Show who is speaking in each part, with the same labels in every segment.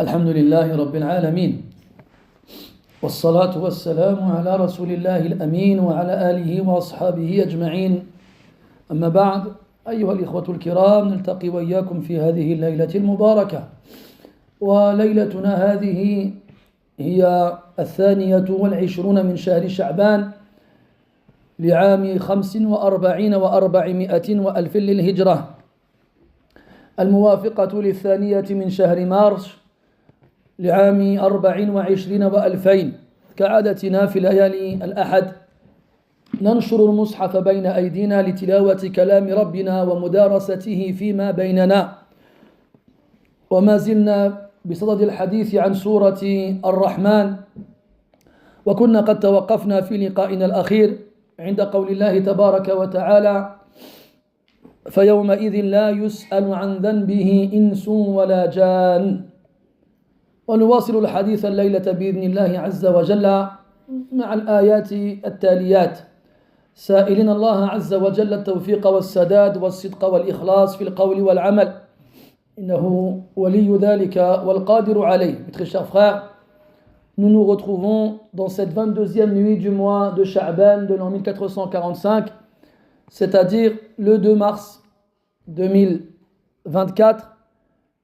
Speaker 1: الحمد لله رب العالمين والصلاة والسلام على رسول الله الأمين وعلى آله وأصحابه أجمعين. أما بعد، أيها الإخوة الكرام، نلتقي وإياكم في هذه الليلة المباركة، وليلتنا هذه هي 22 من شهر شعبان لعام 45 و400 وألف للهجرة، الموافقة 2 من شهر مارس لعام 24 و2000. كعادتنا في ليالي الأحد ننشر المصحف بين أيدينا لتلاوة كلام ربنا ومدارسته فيما بيننا، وما زلنا بصدد الحديث عن سورة الرحمن، وكنا قد توقفنا في لقائنا الأخير عند قول الله تبارك وتعالى: فيومئذ لا يسأل عن ذنبه إنس ولا جان. ونواصل الحديث الليلة بإذن الله عز وجل مع الآيات التاليات، سائلين الله عز وجل التوفيق والسداد والصدق والإخلاص في القول والعمل، إنه ولي ذلك والقادر عليه. Mes très chers frères, nous nous retrouvons dans cette 22e nuit du mois de Sha'ban de l'an 1445, c'est-à-dire le 2 mars 2024.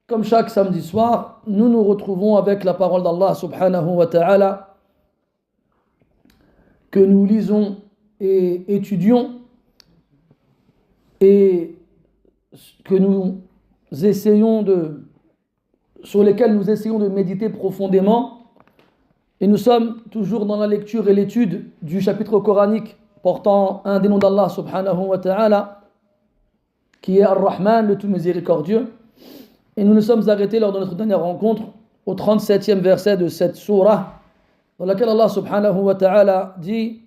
Speaker 1: Comme chaque samedi soir, nous nous retrouvons avec la parole d'Allah subhanahu wa ta'ala que nous lisons et étudions et que nous essayons sur lesquels nous essayons de méditer profondément. Et nous sommes toujours dans la lecture et l'étude du chapitre coranique portant un des noms d'Allah subhanahu wa ta'ala, qui est Ar-Rahman, le tout miséricordieux. Et nous nous sommes arrêtés lors de notre dernière rencontre au 37e verset de cette surah, dans laquelle Allah subhanahu wa ta'ala dit: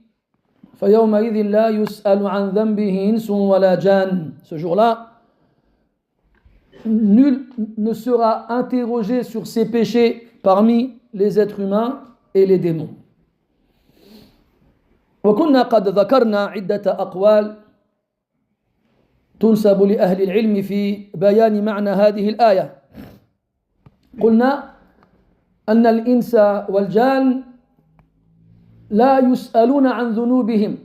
Speaker 1: فَيَوْمَئِذٍ لَا يُسْأَلُ عَنْ ذَنْبِهِ إِنسٌ وَلَا جَانٌ. Ce jour-là, nul ne sera interrogé sur ses péchés parmi les êtres humains et les démons. وكنا قد ذكرنا عدة أقوال تنسب لأهل العلم في بيان معنى هذه الآية. قلنا أن الإنس والجان لا يسألون عن ذنوبهم،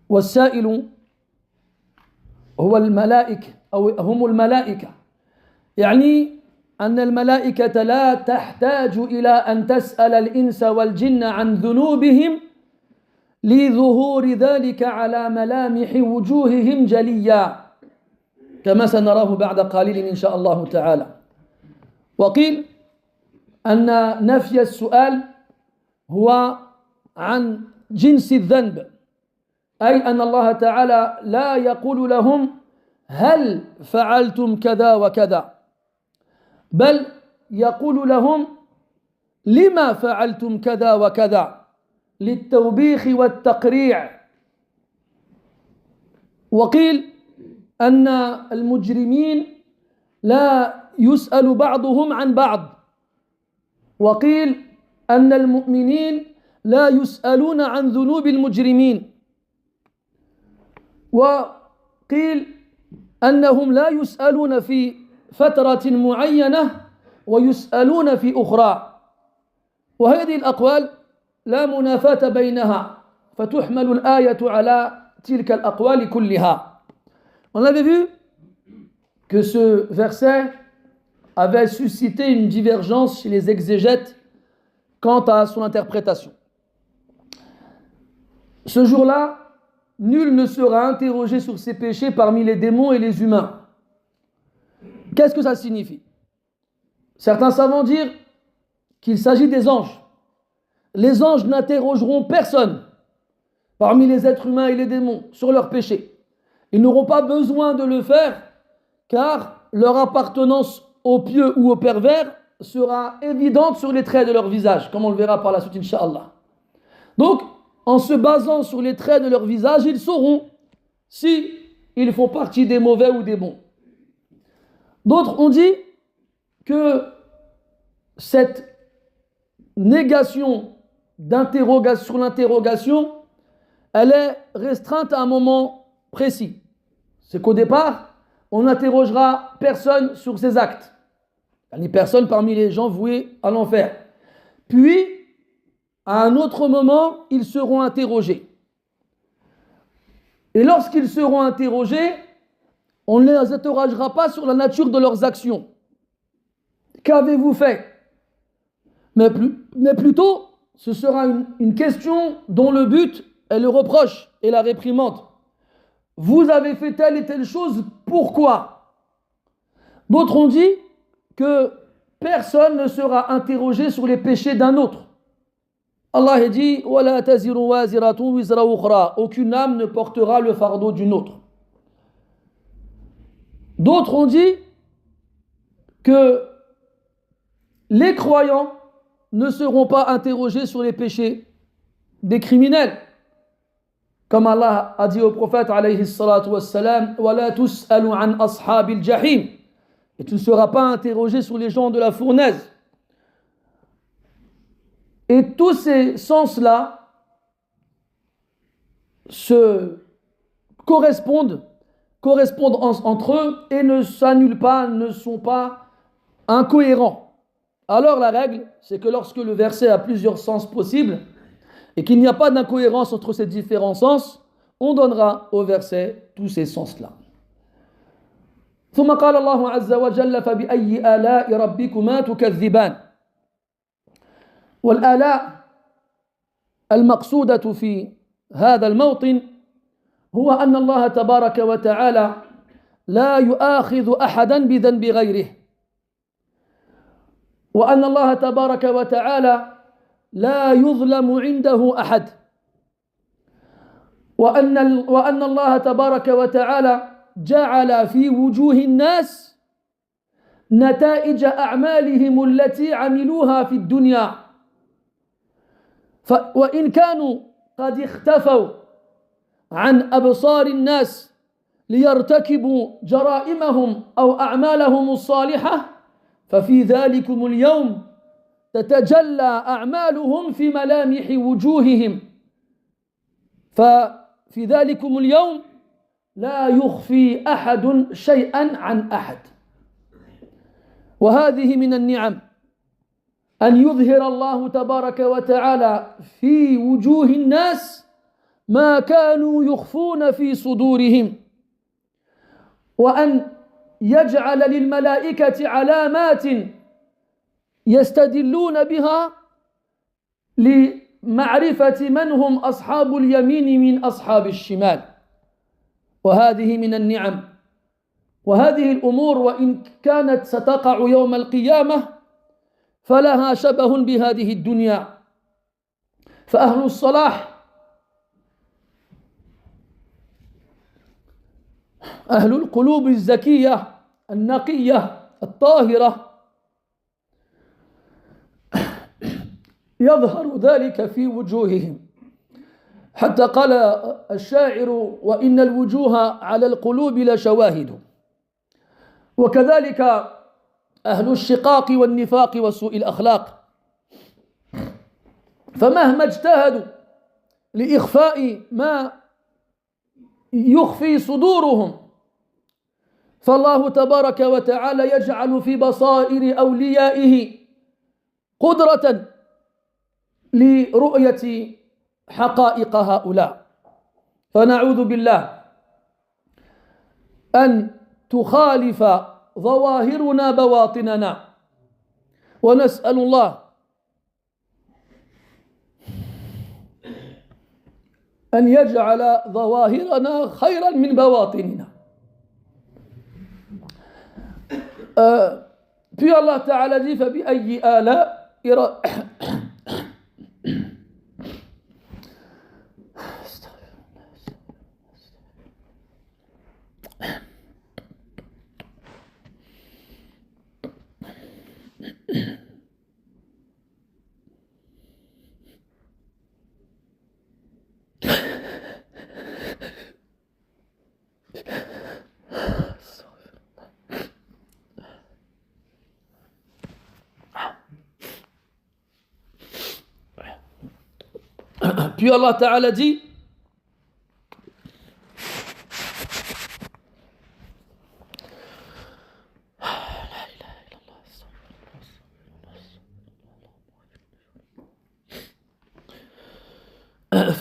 Speaker 1: والسائل هو الملائكة أو هم الملائكة، يعني أن الملائكة لا تحتاج إلى أن تسأل الإنس والجن عن ذنوبهم لظهور ذلك على ملامح وجوههم جليا، كما سنراه بعد قليل إن شاء الله تعالى. وقيل أن نفي السؤال هو عن جنس الذنب، أي أن الله تعالى لا يقول لهم هل فعلتم كذا وكذا، بل يقول لهم لما فعلتم كذا وكذا، للتوبيخ والتقريع. وقيل أن المجرمين لا يسأل بعضهم عن بعض، وقيل أن المؤمنين لا يسألون عن ذنوب المجرمين، وقيل أنهم لا يسألون في فترة معينة ويسألون في أخرى. وهذه الأقوال لا منافاة بينها، فتحمل الآية على تلك الأقوال كلها. On avait vu que ce verset avait suscité une divergence chez les exégètes quant à son interprétation. Ce jour-là, nul ne sera interrogé sur ses péchés parmi les démons et les humains. Qu'est-ce que ça signifie? Certains savants disent qu'il s'agit des anges. Les anges n'interrogeront personne parmi les êtres humains et les démons sur leurs péchés. Ils n'auront pas besoin de le faire, car leur appartenance aux pieux ou aux pervers sera évidente sur les traits de leur visage, comme on le verra par la suite, Inch'Allah. Donc, en se basant sur les traits de leur visage, ils sauront si ils font partie des mauvais ou des bons. D'autres ont dit que cette négation sur l'interrogation, elle est restreinte à un moment précis. C'est qu'au départ, on n'interrogera personne sur ses actes. Les personnes parmi les gens voués à l'enfer. Puis, à un autre moment, ils seront interrogés. Et lorsqu'ils seront interrogés, on ne les interrogera pas sur la nature de leurs actions. Qu'avez-vous fait? Mais plutôt, ce sera une question dont le but est le reproche et la réprimande. Vous avez fait telle et telle chose, pourquoi? D'autres ont dit que personne ne sera interrogé sur les péchés d'un autre. Allah a dit وَلَا تَزِرُ وَازِرَةٌ وِزْرَ أُخْرَى. Aucune âme ne portera le fardeau d'une autre. D'autres ont dit que les croyants ne seront pas interrogés sur les péchés des criminels. Comme Allah a dit au prophète alayhi salatu wassalam وَلَا تُسْأَلُ عَنْ أَصْحَابِ الْجَحِيمِ. Et tu ne seras pas interrogé sur les gens de la fournaise. Et tous ces sens-là se correspondent entre eux et ne s'annulent pas, ne sont pas incohérents. Alors la règle, c'est que lorsque le verset a plusieurs sens possibles et qu'il n'y a pas d'incohérence entre ces différents sens, on donnera au verset tous ces sens-là. ثم قال الله عز وجل فبأي آلاء ربكما تكذبان. والآلاء المقصودة في هذا الموطن هو أن الله تبارك وتعالى لا يؤاخذ أحدا بذنب غيره، وأن الله تبارك وتعالى لا يظلم عنده أحد، وأن الله تبارك وتعالى جعل في وجوه الناس نتائج أعمالهم التي عملوها في الدنيا، وإن كانوا قد اختفوا عن أبصار الناس ليرتكبوا جرائمهم أو أعمالهم الصالحة، ففي ذلكم اليوم تتجلى أعمالهم في ملامح وجوههم، ففي ذلكم اليوم لا يخفي أحد شيئا عن أحد. وهذه من النعم أن يظهر الله تبارك وتعالى في وجوه الناس ما كانوا يخفون في صدورهم، وأن يجعل للملائكة علامات يستدلون بها لمعرفة من هم أصحاب اليمين من أصحاب الشمال. وهذه من النعم، وهذه الأمور وإن كانت ستقع يوم القيامة فلها شبه بهذه الدنيا. فأهل الصلاح، أهل القلوب الزكية النقية الطاهرة، يظهر ذلك في وجوههم، حتى قال الشاعر وإن الوجوه على القلوب لشواهد. وكذلك أهل الشقاق والنفاق وسوء الأخلاق، فمهما اجتهدوا لإخفاء ما يخفي صدورهم فالله تبارك وتعالى يجعل في بصائر أوليائه قدرة لرؤية حقائق هؤلاء. فنعوذ بالله أن تخالف ظواهرنا بواطننا، ونسأل الله أن يجعل ظواهرنا خيرا من بواطننا. Puis Allah Ta'ala dit فبأي آلاء Puis Allah Ta'ala dit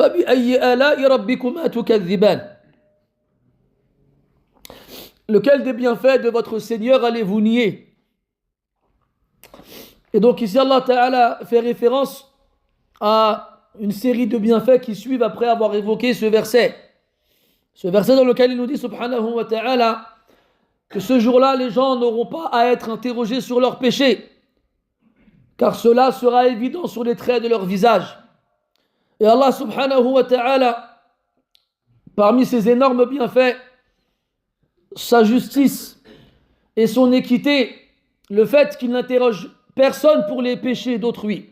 Speaker 1: فَبِأَيِّ آلَاءِ رَبِّكُمَا تُكَذِّبَانِ. Lequel des bienfaits de votre Seigneur allez-vous nier? Et donc ici Allah Ta'ala fait référence à une série de bienfaits qui suivent après avoir évoqué ce verset. Ce verset dans lequel il nous dit subhanahu wa ta'ala que ce jour-là les gens n'auront pas à être interrogés sur leurs péchés, car cela sera évident sur les traits de leur visage. Et Allah subhanahu wa ta'ala, parmi ses énormes bienfaits, sa justice et son équité, le fait qu'il n'interroge personne pour les péchés d'autrui,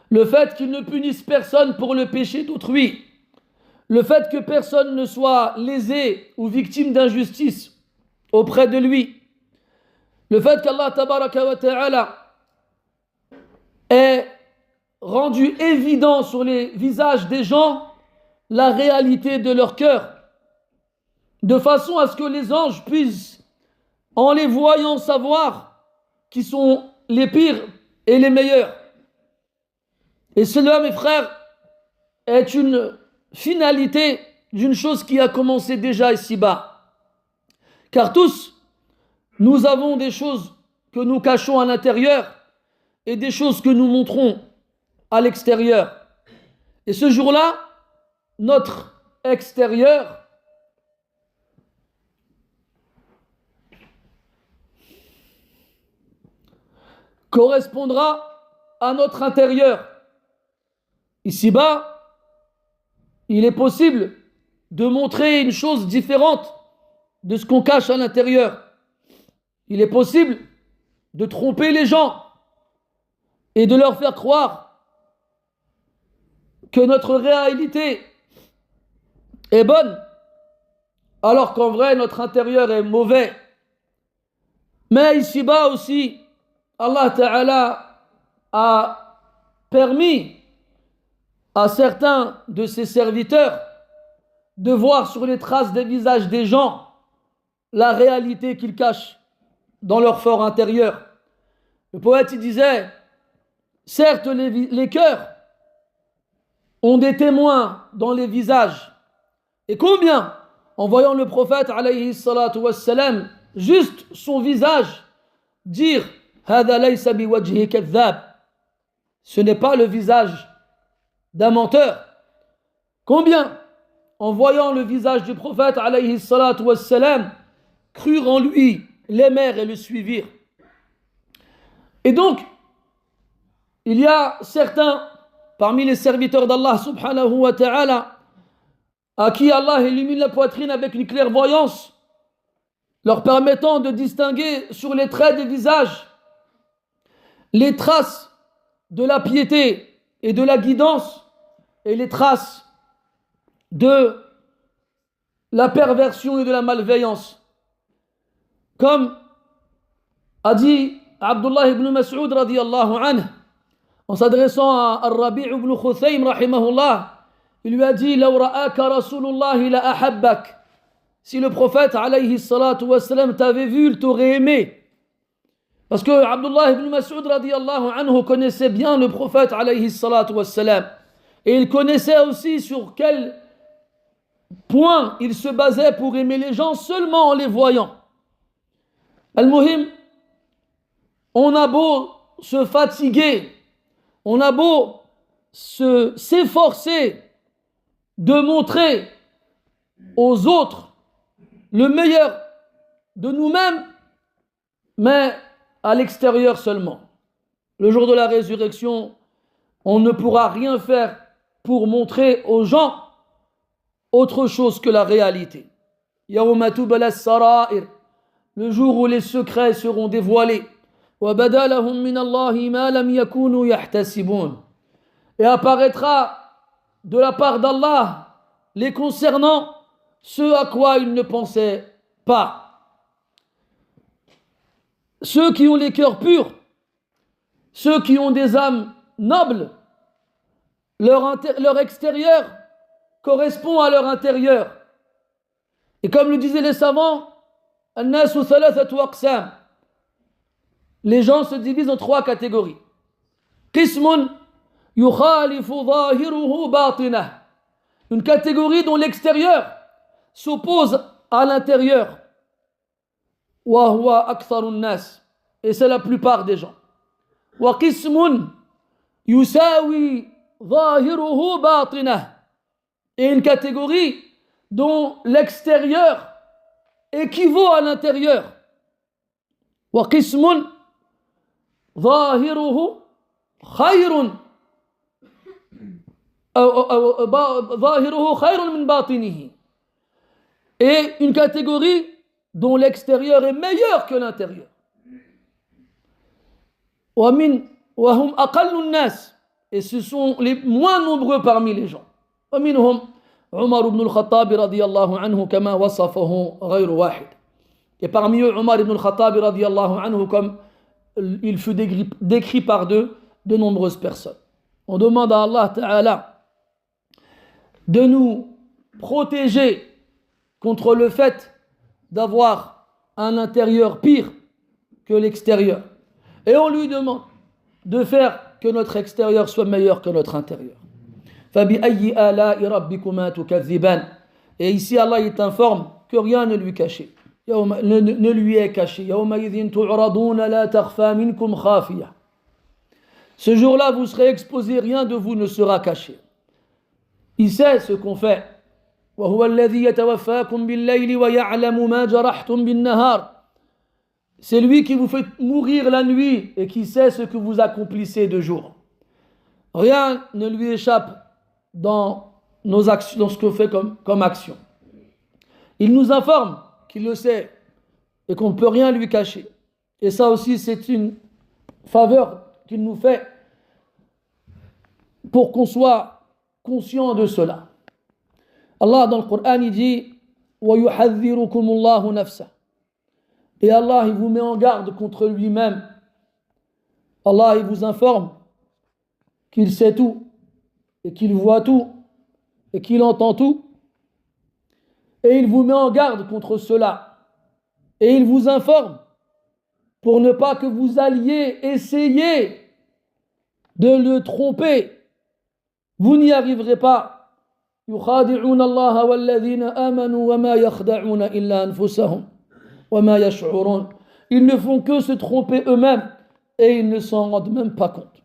Speaker 1: le fait qu'il ne punisse personne pour le péché d'autrui, le fait que personne ne soit lésé ou victime d'injustice auprès de lui, le fait qu'Allah tabaraka wa ta'ala ait rendu évident sur les visages des gens la réalité de leur cœur, de façon à ce que les anges puissent, en les voyant, savoir qui sont les pires et les meilleurs. Et cela, mes frères, est une finalité d'une chose qui a commencé déjà ici-bas. Car tous, nous avons des choses que nous cachons à l'intérieur et des choses que nous montrons à l'extérieur. Et ce jour-là, notre extérieur correspondra à notre intérieur. Ici-bas, il est possible de montrer une chose différente de ce qu'on cache à l'intérieur. Il est possible de tromper les gens et de leur faire croire que notre réalité est bonne, alors qu'en vrai, notre intérieur est mauvais. Mais ici-bas aussi, Allah Ta'ala a permis à certains de ses serviteurs de voir sur les traces des visages des gens la réalité qu'ils cachent dans leur fort intérieur. Le poète il disait, certes les cœurs ont des témoins dans les visages, et combien, en voyant le prophète alayhi salatu wassalam, juste son visage, dire هذا ليس بوجه كذاب, ce n'est pas le visage d'un menteur. Combien, en voyant le visage du prophète alayhi salatu wassalam, crurent en lui, l'aimèrent et le suivirent. Et donc, il y a certains parmi les serviteurs d'Allah subhanahu wa ta'ala à qui Allah illumine la poitrine avec une clairvoyance, leur permettant de distinguer sur les traits des visages les traces de la piété et de la guidance et les traces de la perversion et de la malveillance. Comme a dit Abdullah ibn Mas'ud radiyallahu anhu, en s'adressant à Al-Rabi' ibn Khuthaym rahimahullah, il lui a dit law ra'aka Rasulullah la ahabbak, si le prophète alayhi salatu wassalam t'avait vu, il t'aurait aimé. Parce que Abdullah ibn Mas'ud radiyallahu anhu connaissait bien le prophète alayhi salatu wassalam, et il connaissait aussi sur quel point il se basait pour aimer les gens seulement en les voyant. Al-Muhim, on a beau se fatiguer, on a beau s'efforcer de montrer aux autres le meilleur de nous-mêmes, mais à l'extérieur seulement. Le jour de la résurrection, on ne pourra rien faire pour montrer aux gens autre chose que la réalité. Yawma tubla as-sara'ir, le jour où les secrets seront dévoilés. Wa badalahum min Allahi ma lam yakunu yahtasibun. Et apparaîtra de la part d'Allah les concernant ce à quoi ils ne pensaient pas. Ceux qui ont les cœurs purs, ceux qui ont des âmes nobles, leur extérieur correspond à leur intérieur. Et comme le disaient les savants, الناس ثلاثة أقسام, les gens se divisent en trois catégories. قسم يخالف ظاهره باطنه. Une catégorie dont l'extérieur s'oppose à l'intérieur. وهو أكثر الناس. Et c'est la plupart des gens. وقسم يساوي ظاهره باطنه. Et une catégorie dont l'extérieur équivaut à l'intérieur. وقسم ظاهره خير ظاهره خير من باطنه. Et une catégorie dont l'extérieur est meilleur que l'intérieur. وهم أقل الناس. Et ce sont les moins nombreux parmi les gens. ومنهم عمر بن الخطاب رضي الله عنه كما وصفه غير واحد. Et parmi eux, Omar ibn al-Khattab radiyallahu anhu, comme il fut décrit par de nombreuses personnes. On demande à Allah Ta'ala de nous protéger contre le fait d'avoir un intérieur pire que l'extérieur. Et on lui demande de faire que notre extérieur soit meilleur que notre intérieur. فَبِأَيِّ آلَاءِ رَبِّكُمَا تُكَذِّبَانِ. Et ici, Allah il t'informe que rien ne lui caché. Ne lui est caché. يَوْمَئِذٍ تُعْرَضُونَ لَا تَخْفَى مِنْكُمْ خَافِيَةٌ. Ce jour-là, vous serez exposés, rien de vous ne sera caché. Il sait ce qu'on fait. وَهُوَ الَّذِي يَتَوَفَّاكُمْ بِاللَّيْلِ وَيَعْلَمُ مَا جَرَحْتُمْ بِالنَّهَارِ. C'est lui qui vous fait mourir la nuit et qui sait ce que vous accomplissez de jour. Rien ne lui échappe dans nos actions, dans ce qu'on fait comme action. Il nous informe qu'il le sait et qu'on ne peut rien lui cacher. Et ça aussi, c'est une faveur qu'il nous fait pour qu'on soit conscient de cela. Allah, dans le Coran, il dit وَيُحَذِّرُكُمُ اللَّهُ نَفْسَهُ. Et Allah, il vous met en garde contre lui-même. Allah, il vous informe qu'il sait tout, et qu'il voit tout, et qu'il entend tout. Et il vous met en garde contre cela. Et il vous informe pour ne pas que vous alliez essayer de le tromper. Vous n'y arriverez pas. يُخَادِعُونَ اللَّهَ وَالَّذِينَ آمَنُوا وَمَا يَخْدَعُونَ إِلَّا أَنفُسَهُمْ وَمَا يَشْعُرُونَ. Ils ne font que se tromper eux-mêmes et ils ne s'en rendent même pas compte.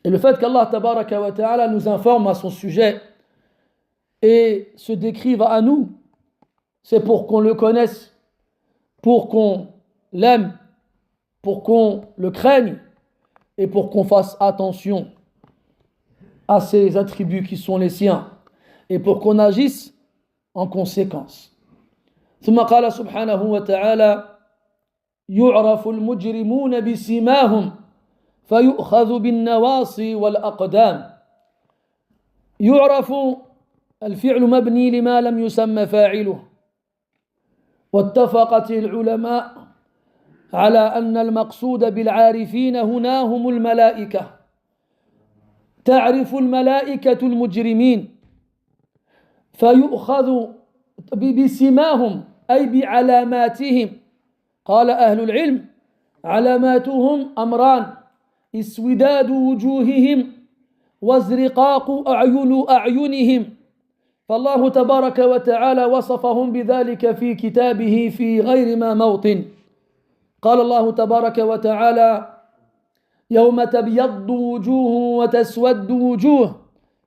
Speaker 1: Et le fait qu'Allah tabaraka wa ta'ala nous informe à son sujet et se décrive à nous, c'est pour qu'on le connaisse, pour qu'on l'aime, pour qu'on le craigne et pour qu'on fasse attention à ses attributs qui sont les siens et pour qu'on agisse en conséquence. ثم قال سبحانه وتعالى يعرف المجرمون بسيماهم فيؤخذ بالنواصي والأقدام. يعرف الفعل مبني لما لم يسمى فاعله. واتفقت العلماء على أن المقصود بالعارفين هنا هم الملائكة. تعرف الملائكة المجرمين فيؤخذ بسماهم أي بعلاماتهم. قال أهل العلم علاماتهم أمران: اسوداد وجوههم وازرقاق أعينهم. فالله تبارك وتعالى وصفهم بذلك في كتابه في غير ما موطن. قال الله تبارك وتعالى: يوم تبيض وجوه وتسود وجوه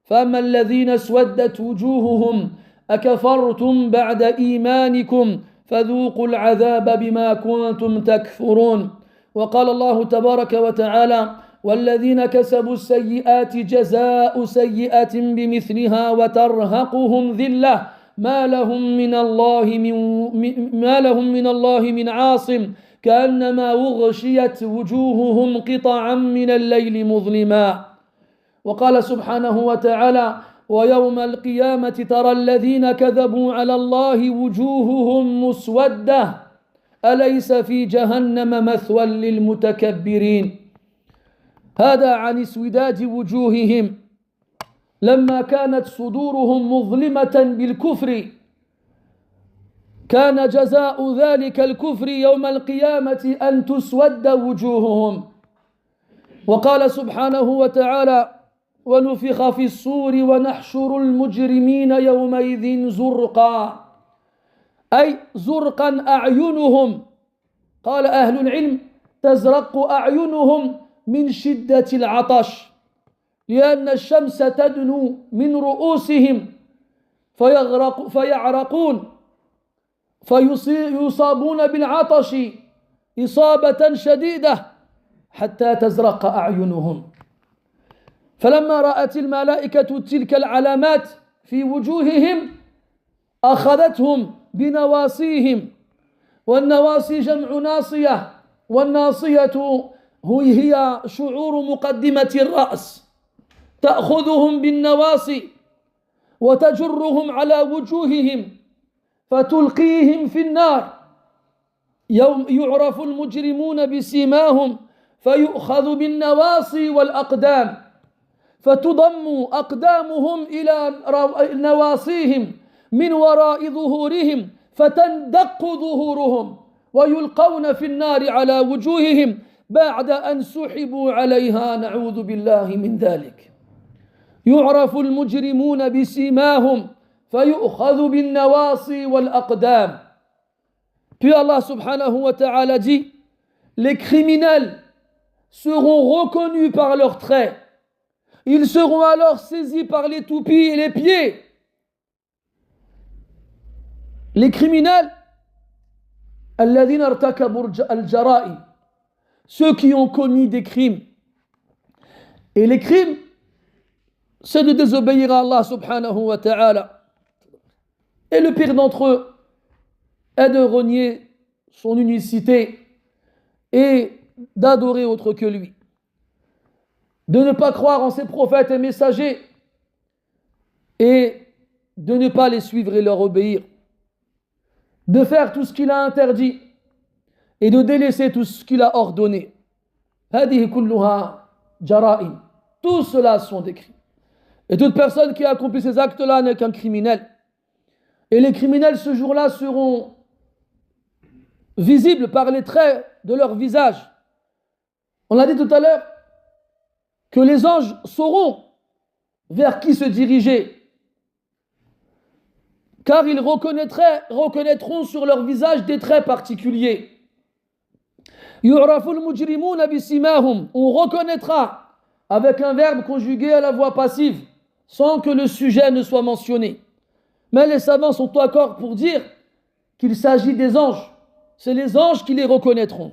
Speaker 1: فأما الذين اسودت وجوههم أكفرتم بعد إيمانكم فذوقوا العذاب بما كنتم تكفرون. وقال الله تبارك وتعالى: والذين كسبوا السيئات جزاء سيئة بمثلها وترهقهم ذلة ما لهم من الله من عاصم كأنما أغشيت وجوههم قطعا من الليل مظلما. وقال سبحانه وتعالى: ويوم القيامة ترى الذين كذبوا على الله وجوههم مسودة أليس في جهنم مثوى للمتكبرين. هذا عن اسوداد وجوههم لما كانت صدورهم مظلمة بالكفر كان جزاء ذلك الكفر يوم القيامة أن تسود وجوههم. وقال سبحانه وتعالى ونفخ في الصور ونحشر المجرمين يومئذ زرقا أي زرقا أعينهم قال أهل العلم تزرق أعينهم من شدة العطش لأن الشمس تدنو من رؤوسهم فيعرقون فيصابون بالعطش إصابة شديدة حتى تزرق أعينهم فلما رأت الملائكة تلك العلامات في وجوههم أخذتهم بنواصيهم والنواصي جمع ناصية والناصية هي شعور مقدمة الرأس تأخذهم بالنواصي وتجرهم على وجوههم فتلقيهم في النار يوم يعرف المجرمون بسيماهم فيؤخذ بالنواصي والأقدام فتضم أقدامهم إلى نواصيهم من وراء ظهورهم فتندق ظهورهم ويلقون في النار على وجوههم بعد أن سحبوا عليها نعوذ بالله من ذلك يعرف المجرمون بسيماهم فيؤخذ بالنواصي والأقدام. Puis Allah subhanahu wa ta'ala dit les criminels seront reconnus par leurs traits. Ils seront alors saisis par les toupies et les pieds. Les criminels, الذين ارتكبوا الجرائم, ceux qui ont commis des crimes. Et les crimes, c'est de désobéir à Allah subhanahu wa ta'ala. Et le pire d'entre eux est de renier son unicité et d'adorer autre que lui. De ne pas croire en ses prophètes et messagers et de ne pas les suivre et leur obéir. De faire tout ce qu'il a interdit et de délaisser tout ce qu'il a ordonné. هذه كلها جرائم. Tout cela sont des crimes. Et toute personne qui a accompli ces actes-là n'est qu'un criminel. Et les criminels ce jour-là seront visibles par les traits de leur visage. On l'a dit tout à l'heure que les anges sauront vers qui se diriger, car ils reconnaîtront sur leur visage des traits particuliers. On reconnaîtra avec un verbe conjugué à la voix passive, sans que le sujet ne soit mentionné. Mais les savants sont d'accord pour dire qu'il s'agit des anges. C'est les anges qui les reconnaîtront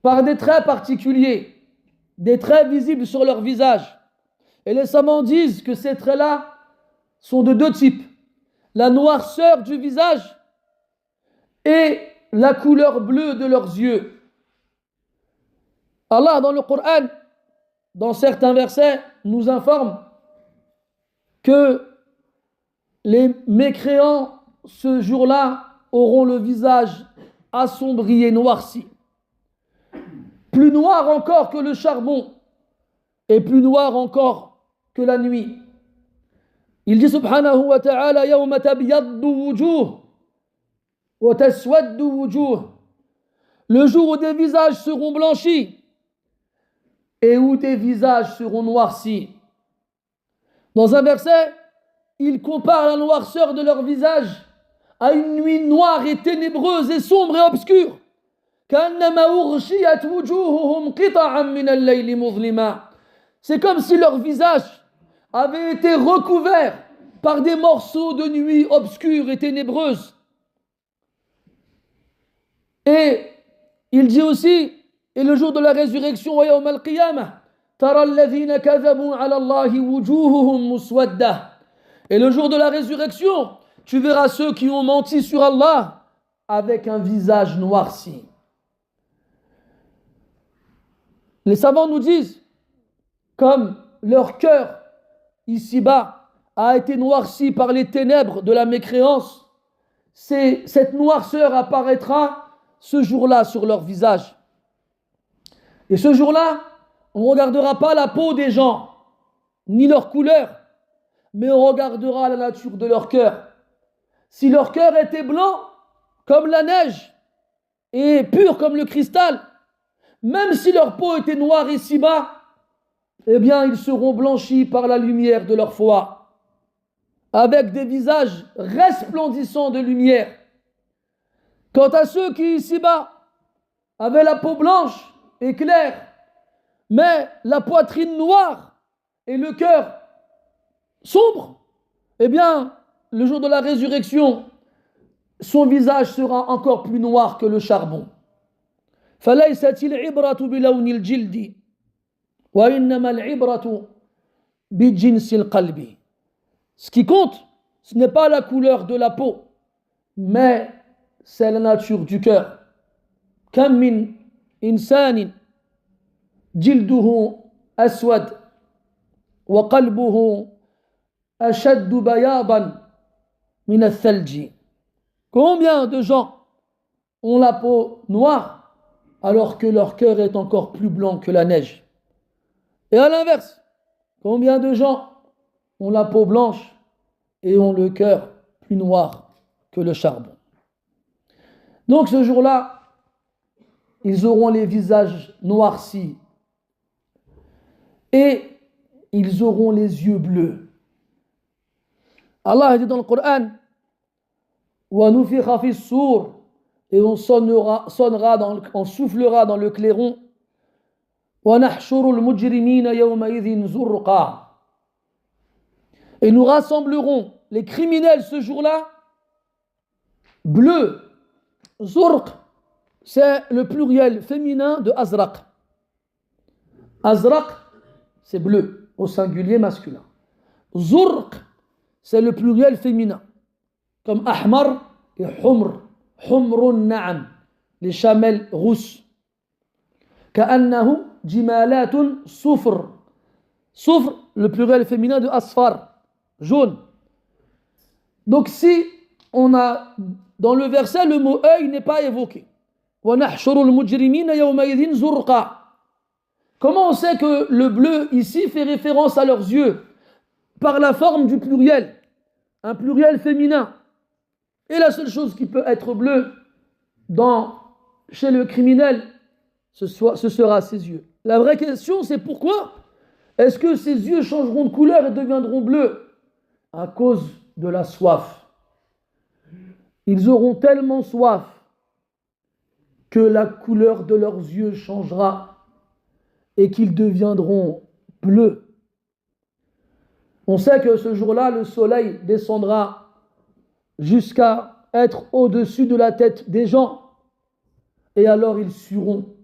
Speaker 1: par des traits particuliers, des traits visibles sur leur visage. Et les savants disent que ces traits-là sont de deux types. La noirceur du visage et la couleur bleue de leurs yeux. Allah, dans le Coran, dans certains versets, nous informe que les mécréants, ce jour-là, auront le visage assombri et noirci. Plus noir encore que le charbon et plus noir encore que la nuit. Il dit subhanahu wa ta'ala yawma tabyaddu wujuh wa taswaddu wujuh. Le jour où des visages seront blanchis et où des visages seront noircis. Dans un verset, il compare la noirceur de leur visage à une nuit noire et ténébreuse et sombre et obscure. C'est comme si leur visage avait été recouvert par des morceaux de nuit obscure et ténébreuse. Et il dit aussi, et le jour de la résurrection, وَيَوْمَ الْقِيَامَةِ تَرَى الَّذِينَ كَذَبُوا عَلَى اللَّهِ وُجُوهُهُمْ مُسْوَدَّةٌ. Et le jour de la résurrection, tu verras ceux qui ont menti sur Allah avec un visage noirci. Les savants nous disent, comme leur cœur ici-bas a été noirci par les ténèbres de la mécréance, cette noirceur apparaîtra ce jour-là sur leur visage. Et ce jour-là, on ne regardera pas la peau des gens, ni leur couleur, mais on regardera la nature de leur cœur. Si leur cœur était blanc comme la neige et pur comme le cristal, même si leur peau était noire ici-bas, eh bien, ils seront blanchis par la lumière de leur foi, avec des visages resplendissants de lumière. Quant à ceux qui, ici-bas, avaient la peau blanche et claire, mais la poitrine noire et le cœur sombre, eh bien, le jour de la résurrection, son visage sera encore plus noir que le charbon. فليست العبرة بلون الجلد وإنما العبرة بجنس القلب. Ce qui compte, ce n'est pas la couleur de la peau, mais c'est la nature du cœur. كم من إنسان جلده أسود وقلبه أشد بياضا من الثلج. Combien de gens ont la peau noire alors que leur cœur est encore plus blanc que la neige? Et à l'inverse, combien de gens ont la peau blanche et ont le cœur plus noir que le charbon? Donc ce jour-là, ils auront les visages noircis et ils auront les yeux bleus. Allah dit dans le Coran, وَنُفِخَ فِي الصُّورِ, et on soufflera dans le clairon, وَنَحْشُرُ الْمُجْرِمِينَ يَوْمَئِذٍ زُرْقًا, et nous rassemblerons les criminels ce jour-là bleus. Zurq, c'est le pluriel féminin de azraq. Azraq, c'est bleu, au singulier masculin. Zurq, c'est le pluriel féminin, comme ahmar et humr. Humrun na'am, les chamelles rousses. Ka'annahu jimalatun soufr. Soufr, le pluriel féminin de asfar, jaune. Donc si on a dans le verset le mot œil n'est pas évoqué. وَنَحْشُرُ الْمُجْرِمِينَ يَوْمَئِذٍ زُرْقًا. Comment on sait que le bleu ici fait référence à leurs yeux? Par la forme du pluriel, un pluriel féminin. Et la seule chose qui peut être bleue chez le criminel, ce sera ses yeux. La vraie question, c'est pourquoi est-ce que ses yeux changeront de couleur et deviendront bleus? À cause de la soif. Ils auront tellement soif que la couleur de leurs yeux changera et qu'ils deviendront bleus. On sait que ce jour-là, le soleil descendra jusqu'à être au-dessus de la tête des gens. Et alors ils sueront.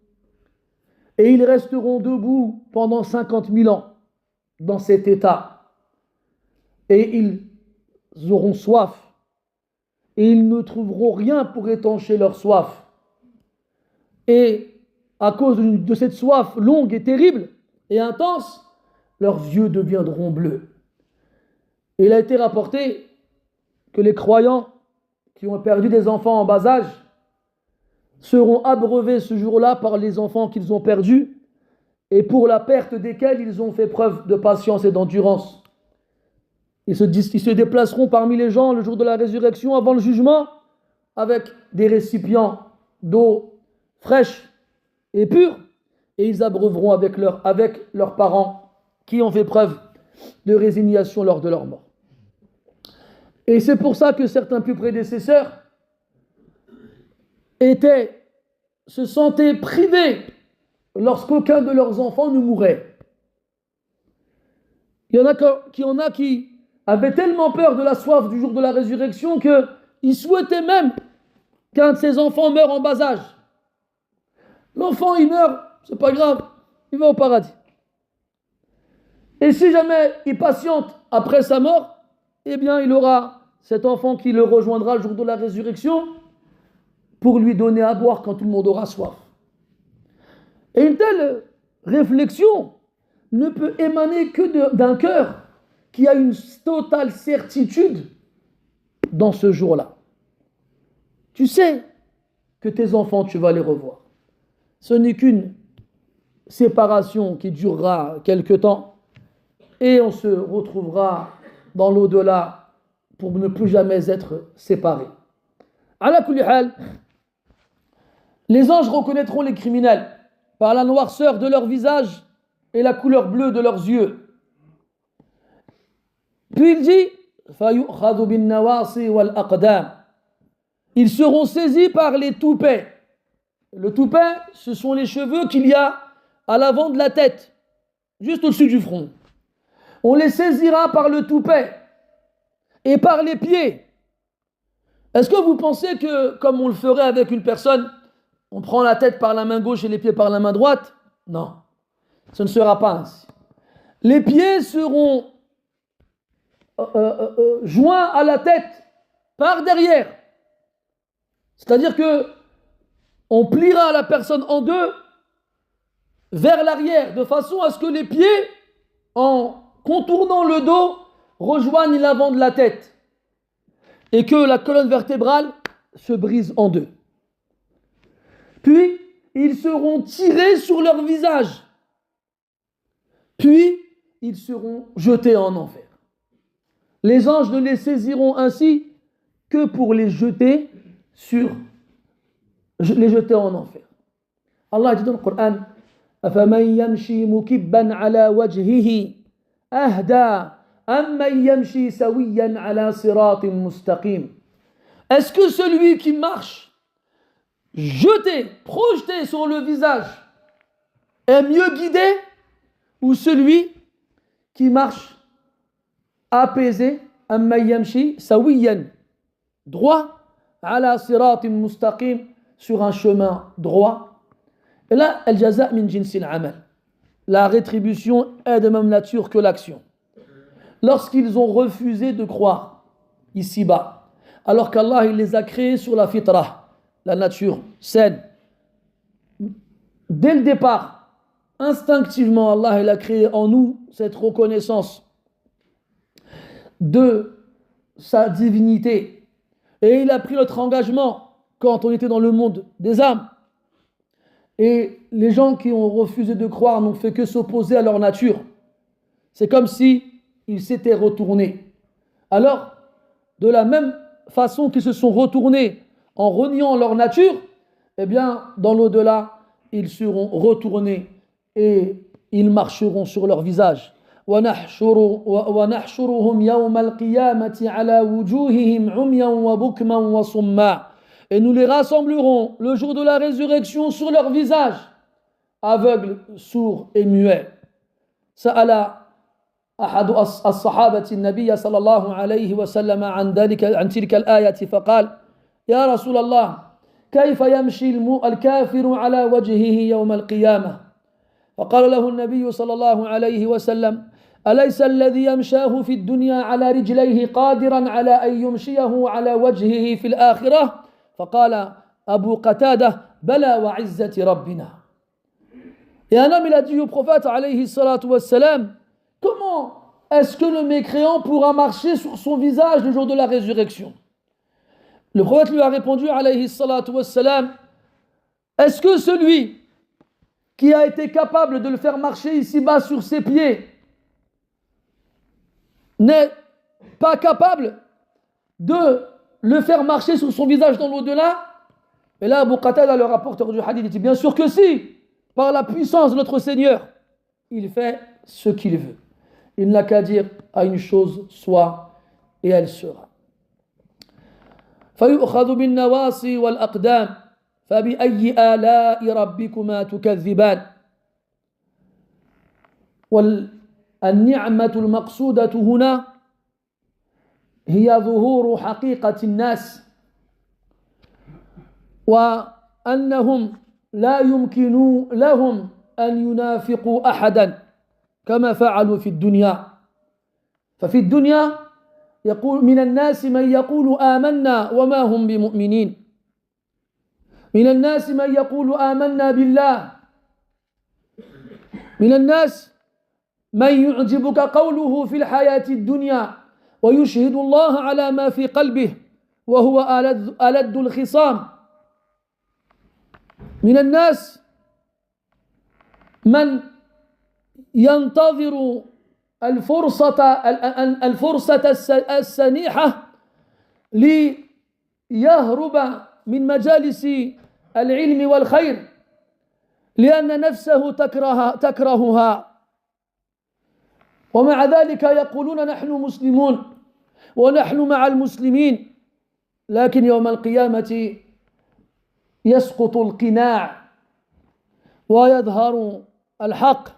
Speaker 1: Et ils resteront debout pendant 50 000 ans dans cet état. Et ils auront soif. Et ils ne trouveront rien pour étancher leur soif. Et à cause de cette soif longue et terrible et intense, leurs yeux deviendront bleus. Et il a été rapporté que les croyants qui ont perdu des enfants en bas âge seront abreuvés ce jour-là par les enfants qu'ils ont perdus et pour la perte desquels ils ont fait preuve de patience et d'endurance. Ils se déplaceront parmi les gens le jour de la résurrection avant le jugement avec des récipients d'eau fraîche et pure et ils abreuveront avec leurs parents qui ont fait preuve de résignation lors de leur mort. Et c'est pour ça que certains plus prédécesseurs se sentaient privés lorsqu'aucun de leurs enfants ne mourait. Il y en a qui avaient tellement peur de la soif du jour de la résurrection qu'ils souhaitaient même qu'un de ses enfants meure en bas âge. L'enfant, il meurt, c'est pas grave, il va au paradis. Et si jamais il patiente après sa mort, eh bien il aura cet enfant qui le rejoindra le jour de la résurrection pour lui donner à boire quand tout le monde aura soif. Et une telle réflexion ne peut émaner que d'un cœur qui a une totale certitude dans ce jour-là. Tu sais que tes enfants, tu vas les revoir. Ce n'est qu'une séparation qui durera quelque temps et on se retrouvera dans l'au-delà pour ne plus jamais être séparés. Ala kulli hal, les anges reconnaîtront les criminels par la noirceur de leur visage et la couleur bleue de leurs yeux. Puis il dit فَيُؤْخَذُ بِالنَّوَاصِي وَالْأَقْدَامِ. Ils seront saisis par les toupets. Le toupet, ce sont les cheveux qu'il y a à l'avant de la tête, juste au-dessus du front. On les saisira par le toupet et par les pieds. Est-ce que vous pensez que, comme on le ferait avec une personne, on prend la tête par la main gauche et les pieds par la main droite? Non, ce ne sera pas ainsi. Les pieds seront joints à la tête par derrière. C'est-à-dire que on pliera la personne en deux vers l'arrière, de façon à ce que les pieds, en contournant le dos, rejoignent l'avant de la tête et que la colonne vertébrale se brise en deux. Puis, ils seront tirés sur leur visage. Puis, ils seront jetés en enfer. Les anges ne les saisiront ainsi que pour les jeter en enfer. Allah dit dans le Coran أَفَمَنْ يَمْشِي مُكِبًّا عَلَى وَجْهِهِ أَهْدَى أَمَّنْ يَمْشِي سَوِيًّا عَلَى صِرَاطٍ مُسْتَقِيمٍ. Est-ce que celui qui marche jeté, projeté sur le visage est mieux guidé, ou celui qui marche apaisé, أَمَّنْ يَمْشِي سَوِيًّا droit, على صراط مستقيم, sur un chemin droit? Et là, الجزاء من جنس العمل, la rétribution est de même nature que l'action. Lorsqu'ils ont refusé de croire ici-bas, alors qu'Allah il les a créés sur la fitra, la nature saine, dès le départ, instinctivement, Allah il a créé en nous cette reconnaissance de sa divinité. Et il a pris notre engagement quand on était dans le monde des âmes. Et les gens qui ont refusé de croire n'ont fait que s'opposer à leur nature. C'est comme si ils s'étaient retournés. Alors, de la même façon qu'ils se sont retournés en reniant leur nature, eh bien, dans l'au-delà, ils seront retournés et ils marcheront sur leur visage. وَنَحْشُرُهُمْ يَوْمَ الْقِيَامَةِ عَلَى وُجُوهِهِمْ عُمْيًا وَبُكْمًا وَصُمًّا. Et nous les rassemblerons le jour de la résurrection sur leur visage, aveugles, sourds et muets. سأل أحد الصحابة النبي صلى الله عليه وسلم عن تلك الآية فقال يا رسول الله كيف يمشي الكافر على وجهه يوم القيامة؟ فقال له النبي صلى الله عليه وسلم أليس الذي يمشاه في الدنيا على رجليه قادرا على أن يمشيه على وجهه في الآخرة؟ فقال أبو قتادة بلى وعزة ربنا. Et un homme il a dit au prophète alayhi salatu wassalam, comment est-ce que le mécréant pourra marcher sur son visage le jour de la résurrection? Le prophète lui a répondu alayhi salatu wassalam, est-ce que celui qui a été capable de le faire marcher ici-bas sur ses pieds n'est pas capable de le faire marcher sur son visage dans l'au-delà? Et là, Abu Qatada, le rapporteur du hadith, dit bien sûr que si, par la puissance de notre Seigneur, il fait ce qu'il veut. Il n'a qu'à dire à une chose soit, et elle sera. فَيُؤْخَذُ بِالنَّوَاصِي وَالْأَقْدَامِ فَبِأَيِّ آلَاءِ رَبِّكُمَا تُكَذِّبَانِ. والنعمة المقصودة هنا هي ظهور حقيقة الناس وأنهم لا يمكن لهم أن ينافقوا أحدا كما فعلوا في الدنيا. ففي الدنيا يقول من الناس من يقول آمنا وما هم بمؤمنين. من الناس من يقول آمنا بالله. من الناس من يعجبك قوله في الحياة الدنيا ويشهد الله على ما في قلبه وهو ألد الخصام. من الناس من ينتظر الفرصة السنيحة ليهرب من مجالس العلم والخير لأن نفسه تكرهها ومع ذلك يقولون نحن مسلمون ونحن مع المسلمين لكن يوم القيامة يسقط القناع ويظهر الحق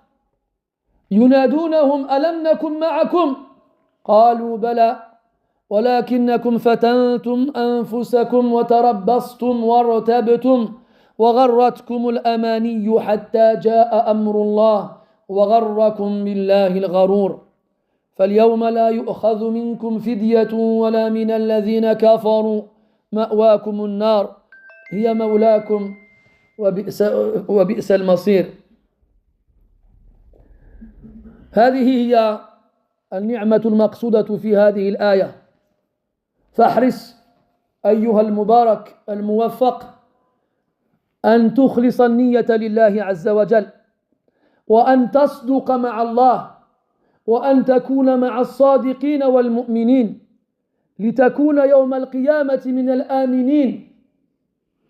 Speaker 1: ينادونهم ألم نكن معكم قالوا بلى ولكنكم فتنتم أنفسكم وتربصتم وارتبتم وغرتكم الأماني حتى جاء أمر الله وغركم بالله الغرور فاليوم لا يؤخذ منكم فدية ولا من الذين كفروا مأواكم النار هي مولاكم وبئس المصير. هذه هي النعمة المقصودة في هذه الآية. فاحرص أيها المبارك الموفق أن تخلص النية لله عز وجل وأن تصدق مع الله وأن تكون مع الصادقين والمؤمنين لتكون يوم القيامة من الآمنين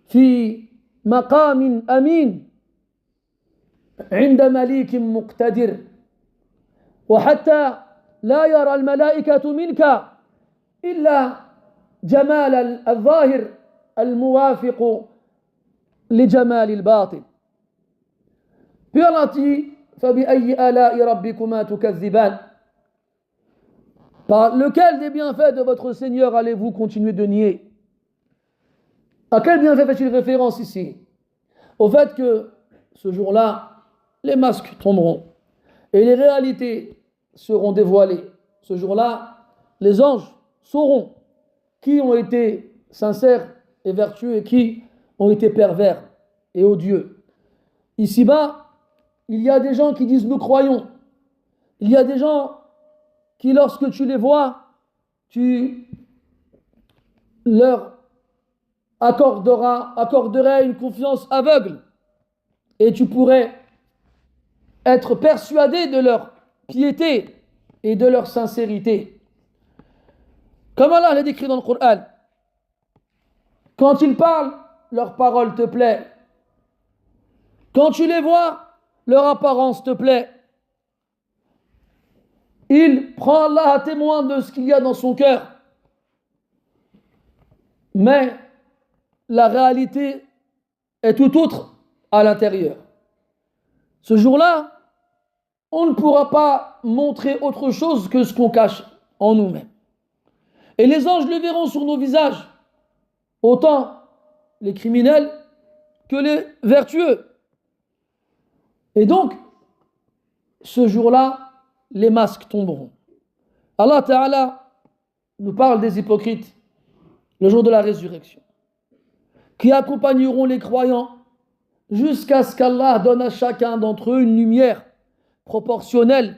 Speaker 1: في مقام أمين عند مليك مقتدر وحتى لا يرى الملائكة منك إلا جمال الظاهر الموافق لجمال الباطن. Puis Allah dit فبأي آلاء ربكما تكذبان. Par lequel des bienfaits de votre Seigneur allez-vous continuer de nier? À quel bienfait fait-il référence ici? Au fait que ce jour-là, les masques tomberont et les réalités seront dévoilées. Ce jour-là, les anges sauront qui ont été sincères et vertueux et qui ont été pervers et odieux. Ici-bas, il y a des gens qui disent nous croyons. Il y a des gens qui, lorsque tu les vois, tu leur accorderais une confiance aveugle et tu pourrais être persuadé de leur piété et de leur sincérité. Comme Allah l'a décrit dans le Coran, quand ils parlent, leur parole te plaît. Quand tu les vois, leur apparence te plaît. Il prend Allah à témoin de ce qu'il y a dans son cœur. Mais la réalité est tout autre à l'intérieur. Ce jour-là, on ne pourra pas montrer autre chose que ce qu'on cache en nous-mêmes. Et les anges le verront sur nos visages, autant les criminels que les vertueux. Et donc, ce jour-là, les masques tomberont. Allah Ta'ala nous parle des hypocrites le jour de la résurrection, qui accompagneront les croyants jusqu'à ce qu'Allah donne à chacun d'entre eux une lumière proportionnelle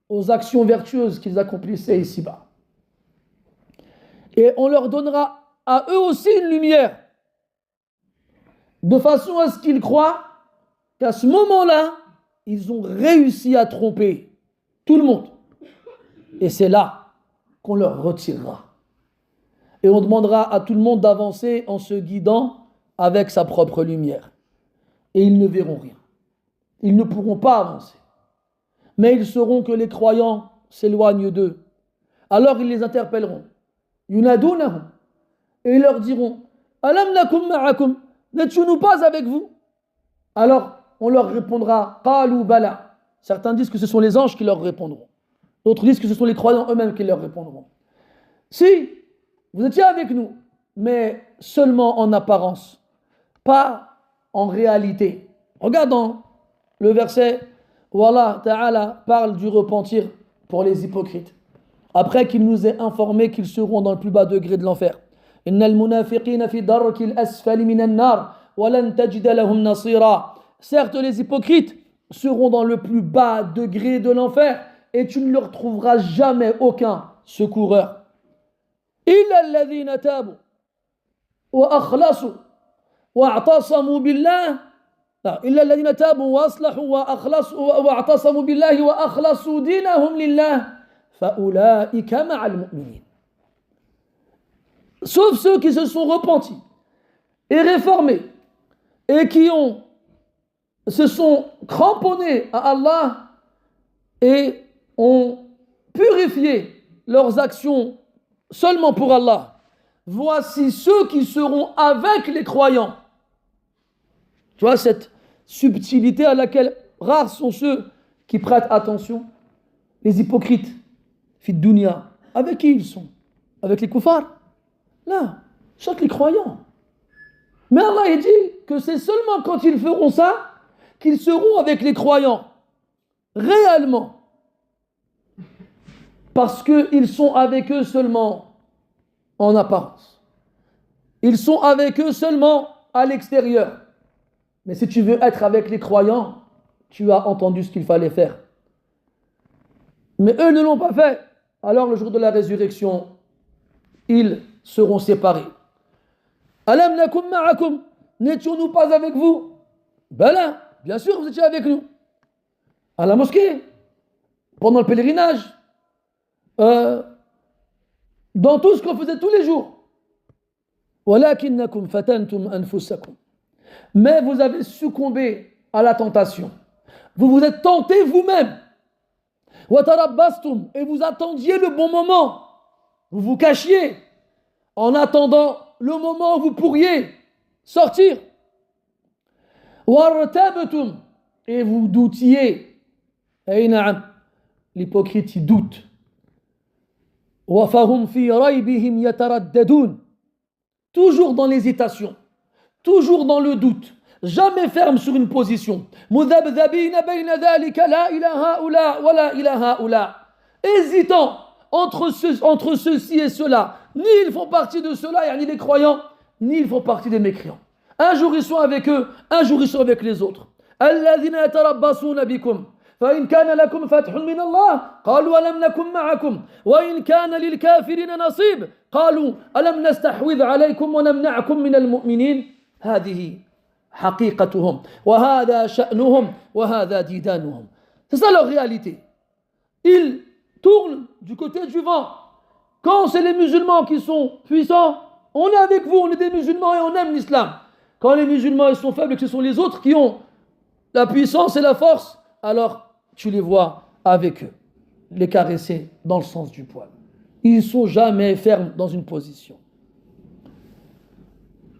Speaker 1: aux actions vertueuses qu'ils accomplissaient ici-bas. Et on leur donnera à eux aussi une lumière, de façon à ce qu'ils croient qu'à ce moment-là, ils ont réussi à tromper tout le monde. Et c'est là qu'on leur retirera. Et on demandera à tout le monde d'avancer en se guidant avec sa propre lumière. Et ils ne verront rien. Ils ne pourront pas avancer. Mais ils sauront que les croyants s'éloignent d'eux. Alors ils les interpelleront. Yunadounahum. Et ils leur diront Alam nakum ma'akum. N'étions-nous pas avec vous? Alors on leur répondra Qalu bala. Certains disent que ce sont les anges qui leur répondront. D'autres disent que ce sont les croyants eux-mêmes qui leur répondront. Si vous étiez avec nous, mais seulement en apparence, pas en réalité. Regardons le verset où Allah Ta'ala parle du repentir pour les hypocrites. Après qu'il nous ait informé qu'ils seront dans le plus bas degré de l'enfer. Innal munafiqina fi darkil asfali minan nar wa lan tajida lahum nasira. Certes, les hypocrites seront dans le plus bas degré de l'enfer et tu ne leur trouveras jamais aucun secoureur. إلا الذين تابوا وأخلصوا واعتصموا بالله إلا الذين تابوا وأصلحوا وأخلصوا واعتصموا بالله وأخلصوا دينهم لله فأولئك مع المؤمنين. Sauf ceux qui se sont repentis et réformés et qui ont se sont cramponnés à Allah et ont purifié leurs actions seulement pour Allah. Voici ceux qui seront avec les croyants. Tu vois cette subtilité à laquelle rares sont ceux qui prêtent attention. Les hypocrites, fit dunya, avec qui ils sont? Avec les koufars? Là, chaque les croyants. Mais Allah il dit que c'est seulement quand ils feront ça qu'ils seront avec les croyants. Réellement. Parce qu'ils sont avec eux seulement en apparence. Ils sont avec eux seulement à l'extérieur. Mais si tu veux être avec les croyants, tu as entendu ce qu'il fallait faire. Mais eux ne l'ont pas fait. Alors le jour de la résurrection, ils seront séparés. Alam nakum ma'akum, n'étions-nous pas avec vous? Ben là, bien sûr vous étiez avec nous. À la mosquée, pendant le pèlerinage, dans tout ce qu'on faisait tous les jours. Walakinnakum fatantum anfusakum. Mais vous avez succombé à la tentation. Vous vous êtes tentés vous-même. Watarabbastum, et vous attendiez le bon moment. Vous vous cachiez en attendant le moment où vous pourriez sortir. Wartabtum, et vous doutiez. L'hypocrite il doute. Wafahum fi raybihim yataraddadun, toujours dans l'hésitation, toujours dans le doute, jamais ferme sur une position. Mudhabdhabina bayna dhalika la ilaha haula wa la ilaha haula, hésitant entre ceci et cela. Ni ils font partie de cela, ni les croyants, ni ils font partie des mécréants. Un jour ils sont avec eux, un jour ils sont avec les autres. Alladhina yatarabbasuna bikum. فإن كان لكم فتح من الله قالوا ألم نكن معكم وإن كان للكافرين نصيب قالوا ألم نستحوذ عليكم ونمنعكم من المؤمنين هذه حقيقتهم وهذا شأنهم وهذا ديدانهم. C'est ça leur réalité. Ils tournent du côté du vent. Quand c'est les musulmans qui sont puissants, on est avec vous, on est des musulmans et on aime l'islam. Quand les musulmans ils sont faibles et que ce sont les autres qui ont la puissance et la force, alors tu les vois avec eux, les caresser dans le sens du poil. Ils ne sont jamais fermes dans une position.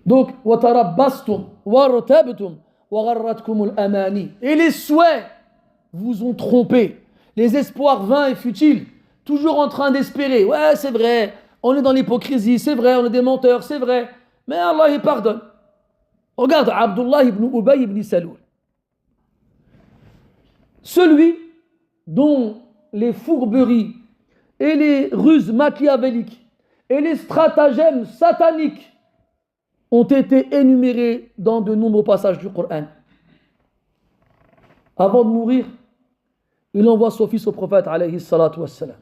Speaker 1: Donc, وَتَرَبَّصْتُمْ وَارْتَبْتُمْ وَغَرَّتْكُمُ الْأَمَانِي, et les souhaits vous ont trompé, les espoirs vains et futiles, toujours en train d'espérer. Ouais, c'est vrai, on est dans l'hypocrisie, c'est vrai, on est des menteurs, c'est vrai, mais Allah il pardonne. Regarde Abdullah ibn Ubay ibn Saloul. Celui dont les fourberies et les ruses machiavéliques et les stratagèmes sataniques ont été énumérés dans de nombreux passages du Coran. Avant de mourir, il envoie son fils au prophète alayhi salatu wassalam.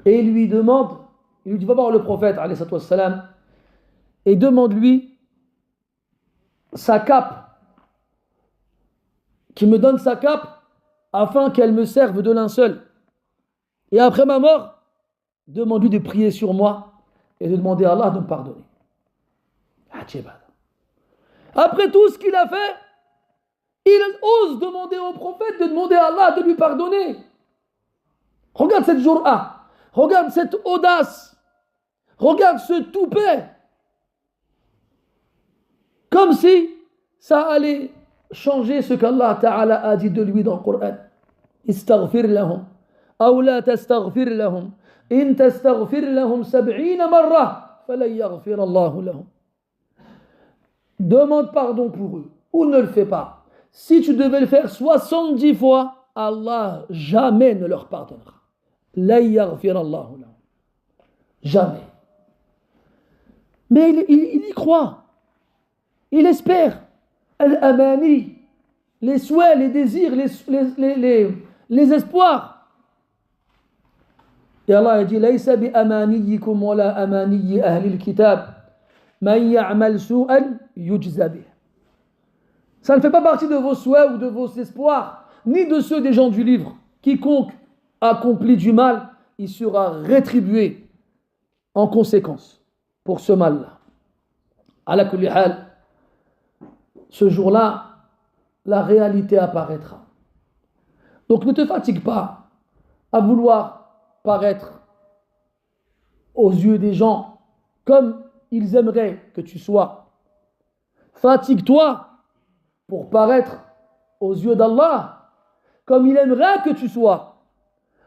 Speaker 1: Et il lui demande, il lui dit va voir le prophète alayhi salatu wassalam et demande-lui sa cape, qui me donne sa cape afin qu'elle me serve de linceul. Et après ma mort, demande-lui de prier sur moi et de demander à Allah de me pardonner. Après tout ce qu'il a fait, il ose demander au prophète de demander à Allah de lui pardonner. Regarde cette jour'a, regarde cette audace, regarde ce toupet. Comme si ça allait changer ce qu'Allah Ta'ala a dit de lui dans le Coran. Istaghfir lahum, aw la tastaghfir lahum, in tastaghfir lahum 70 marra, falan yaghfir Allahu lahum. Demande pardon pour eux, ou ne le fais pas. Si tu devais le faire 70 fois, Allah jamais ne leur pardonnera. La yaghfir Allahu lahum. Jamais. Mais il y croit. Il espère. Al-amani, les souhaits, les désirs, les espoirs. Et Allah a dit Laysa bi amaniyikum wa la amaniyi ahli al-kitab man ya'mal su'an yujza bih. Ça ne fait pas partie de vos souhaits ou de vos espoirs, ni de ceux des gens du livre. Quiconque accomplit du mal, il sera rétribué en conséquence pour ce mal-là. Ala kulli hal, ce jour-là, la réalité apparaîtra. Donc ne te fatigue pas à vouloir paraître aux yeux des gens comme ils aimeraient que tu sois. Fatigue-toi pour paraître aux yeux d'Allah comme il aimerait que tu sois.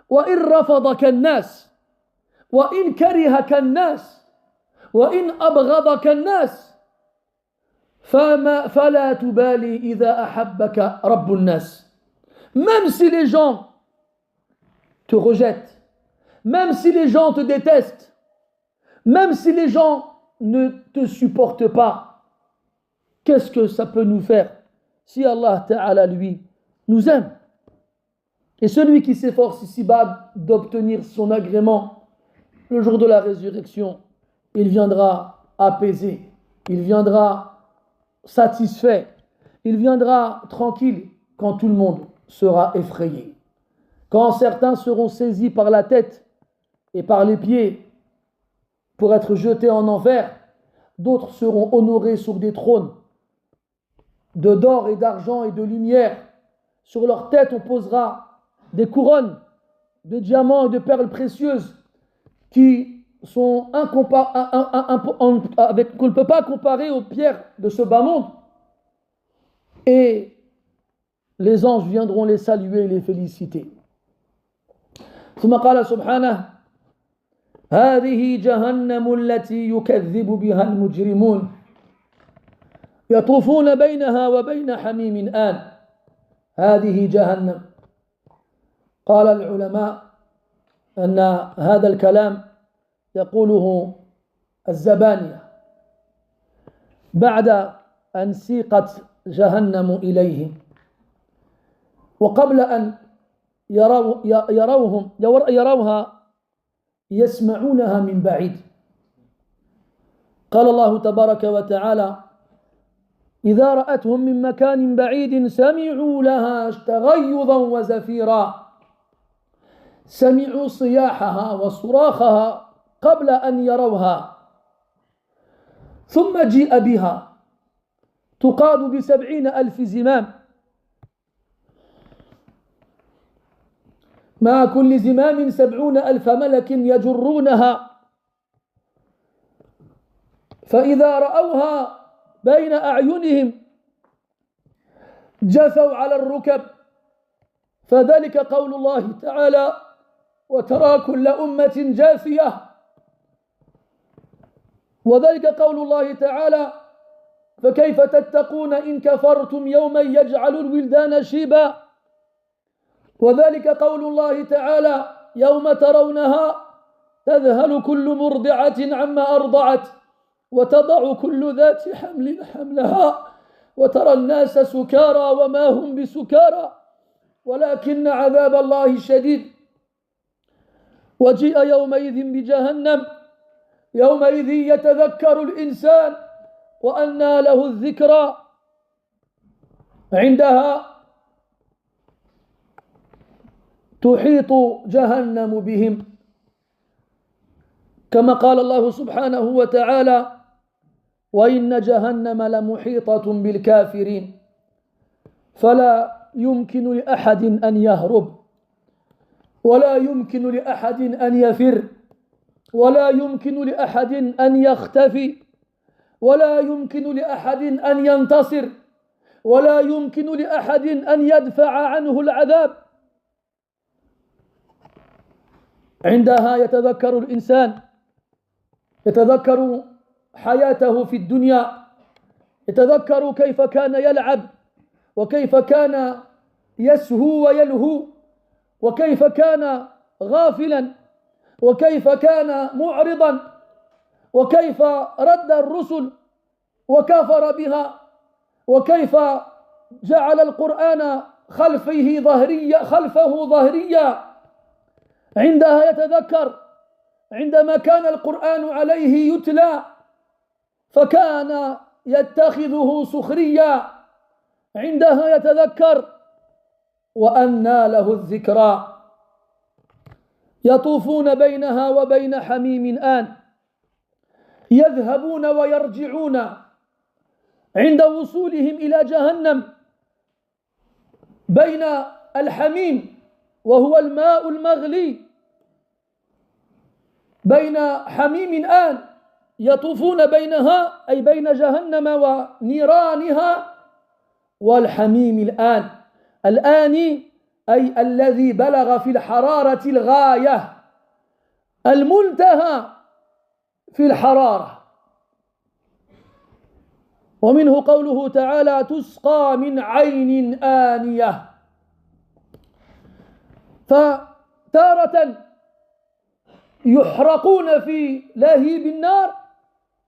Speaker 1: وَإِن رَفَضَكَ النَّاسِ وَإِن كَرِهَكَ النَّاسِ وَإِن أَبْغَضَكَ النَّاسِ فَلَا تُبَالِي إِذَا أَحَبَّكَ رَبُّ النَّاسِ. Même si les gens te rejettent, même si les gens te détestent, même si les gens ne te supportent pas, qu'est-ce que ça peut nous faire si Allah Ta'ala, lui, nous aime? Et celui qui s'efforce ici-bas d'obtenir son agrément, le jour de la résurrection, il viendra apaisé, il viendra satisfait, il viendra tranquille quand tout le monde sera effrayé. Quand certains seront saisis par la tête et par les pieds pour être jetés en enfer, d'autres seront honorés sur des trônes d'or et d'argent et de lumière. Sur leur tête, on posera des couronnes de diamants et de perles précieuses qui sont qu'on ne peut pas comparer aux pierres de ce bas monde. Et les anges viendront les saluer et les féliciter. ثم قال سبحانه هذه جهنم التي يكذب بها المجرمون يطوفون بينها وبين حميم آن. هذه جهنم. قال العلماء أن هذا الكلام يقوله الزبانية بعد أن سيقت جهنم إليهم، وقبل أن يروها يسمعونها من بعيد. قال الله تبارك وتعالى إذا رأتهم من مكان بعيد سمعوا لها تغيظا وزفيرا، سمعوا صياحها وصراخها قبل أن يروها، ثم جيء بها تقاد ب70,000 زمام، مع كل زمام 70,000 ملك يجرونها، فإذا رأوها بين أعينهم جثوا على الركب. فذلك قول الله تعالى وترى كل أمة جاثية، وذلك قول الله تعالى فكيف تتقون إن كفرتم يوما يجعل الولدان شيبا، وذلك قول الله تعالى يوم ترونها تذهل كل مرضعة عما أرضعت وتضع كل ذات حمل حملها وترى الناس سكارى وما هم بسكارى ولكن عذاب الله شديد. وجيء يومئذ بجهنم يومئذ يتذكر الإنسان وأنى له الذكرى، عندها تحيط جهنم بهم، كما قال الله سبحانه وتعالى وإن جهنم لمحيطة بالكافرين فلا يمكن لأحد أن يهرب ولا يمكن لأحد أن يفر ولا يمكن لأحد أن يختفي ولا يمكن لأحد أن ينتصر ولا يمكن لأحد أن يدفع عنه العذاب. عندها يتذكر الإنسان، يتذكر حياته في الدنيا، يتذكر كيف كان يلعب وكيف كان يسهو ويلهو وكيف كان غافلا وكيف كان معرضا وكيف رد الرسل وكفر بها وكيف جعل القرآن خلفه ظهريا. عندها يتذكر عندما كان القرآن عليه يتلى فكان يتخذه سخريا. عندها يتذكر وأنى له الذكرى. يطوفون بينها وبين حميم آن، يذهبون ويرجعون عند وصولهم إلى جهنم بين الحميم وهو الماء المغلي بين حميم آن يطوفون بينها أي بين جهنم ونيرانها والحميم الآن الآني أي الذي بلغ في الحرارة الغاية المنتهى في الحرارة ومنه قوله تعالى تسقى من عين آنية فتارة يحرقون في لهيب النار